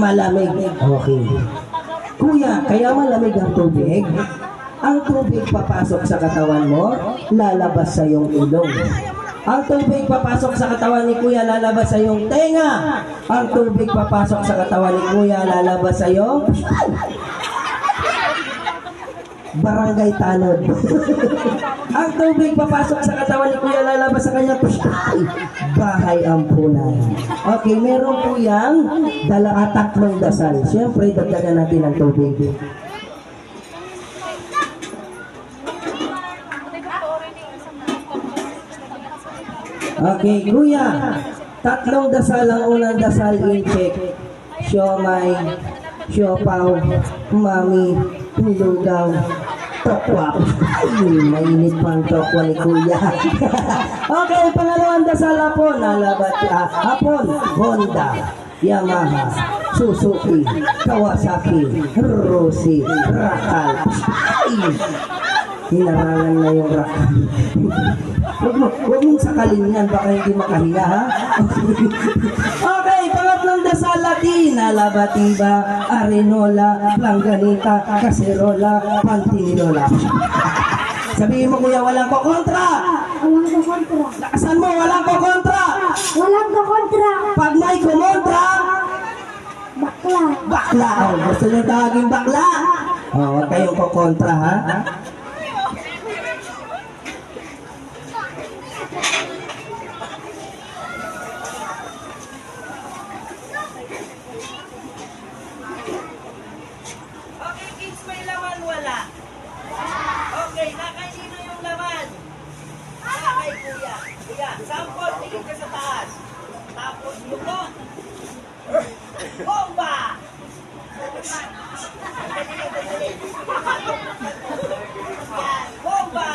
Malamig. Okay. Kuya, kaya malamig ang tubig? Ang tubig papasok sa katawan mo, lalabas sa iyong ilong. Ang tubig papasok sa katawan ni Kuya, lalabas sa iyong tenga. Ang tubig papasok sa katawan ni Kuya, lalabas sa iyong barangay tanod. Ang tubig papasok sa katawan ni Kuya, lalabas sa kanya bahay ampunan. Okay, meron po yang tatlong dasal. Siyempre, dagdagan natin ang tubig. Okay, Kuya, tatlong dasal. Ang unang dasal, in-check. Siomay, siopaw, mami, lugaw, tokwa. Ay, mainit pa ang tokwa ni Kuya. Okay, pangalawang dasal, hapon. Hapon, Honda, Yamaha, Suzuki, Kawasaki, Rossi, Rakal. Ay, hinarangan na yung Rakal. Huwag mong sakalin yan, baka hindi makahinga, ha? Okay, pangatlong dasal, Latina, Labatiba, Arenola, Langganita, Caserola, Pantininola. Sabihin mo, Kuya, walang kokontra. Walang kukontra. Lakasan mo, walang kokontra. Walang kukontra. Pag may kumontra, Bakla. bakla. Oh, gusto nyo tawagin bakla? Oh, huwag kayong kokontra, ha? Okay, kids, may laman wala. Okay, nakaino yung laman. Nakay Kuya. Kuya, sample, tingin ka sa taas. Tapos luto. Bomba! Yan, bomba!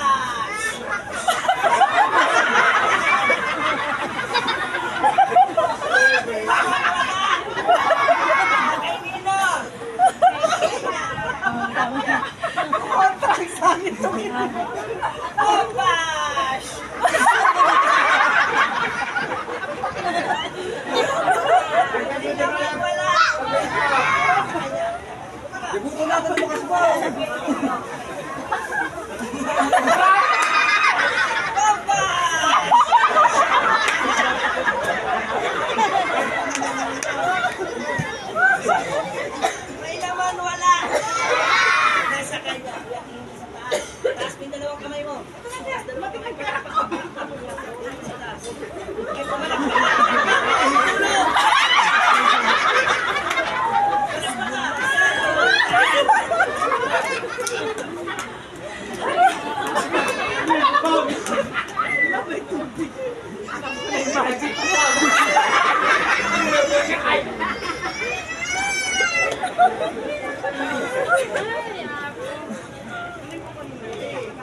Nakay Ninong. Bombash! Wala. May laman wala. Nasa kanya. Kuya, tingin ka sa taas. Taas mo yung dalawang kamay mo. Taas, dalawang kamay mo. Sa taas. Okay, pumalak.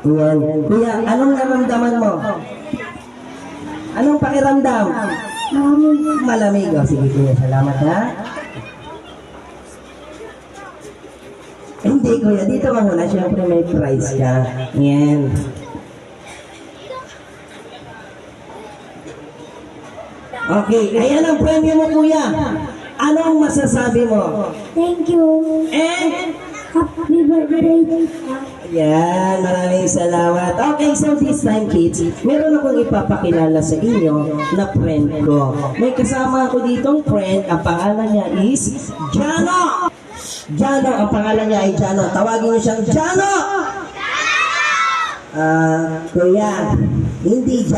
Tulog. Yan. Kuya, anong naramdaman mo? Anong pakiramdam? Malamig. O, sige, Kuya. Salamat, ha? Hindi, Kuya. Dito ka muna. Siyempre may prize ka. Yan. Okay. Ayan ang premyo mo, Kuya. Anong masasabi mo? Thank you. And Happy birthday. yan, maraming salamat. Okay, so this time, kids, meron akong ipapakilala sa inyo na friend ko. May kasama ako ditong friend, ang pangalan niya is Jano. Jano, ang pangalan niya ay Jano. Tawagin niyo siyang Jano! Kuya, hindi Jano.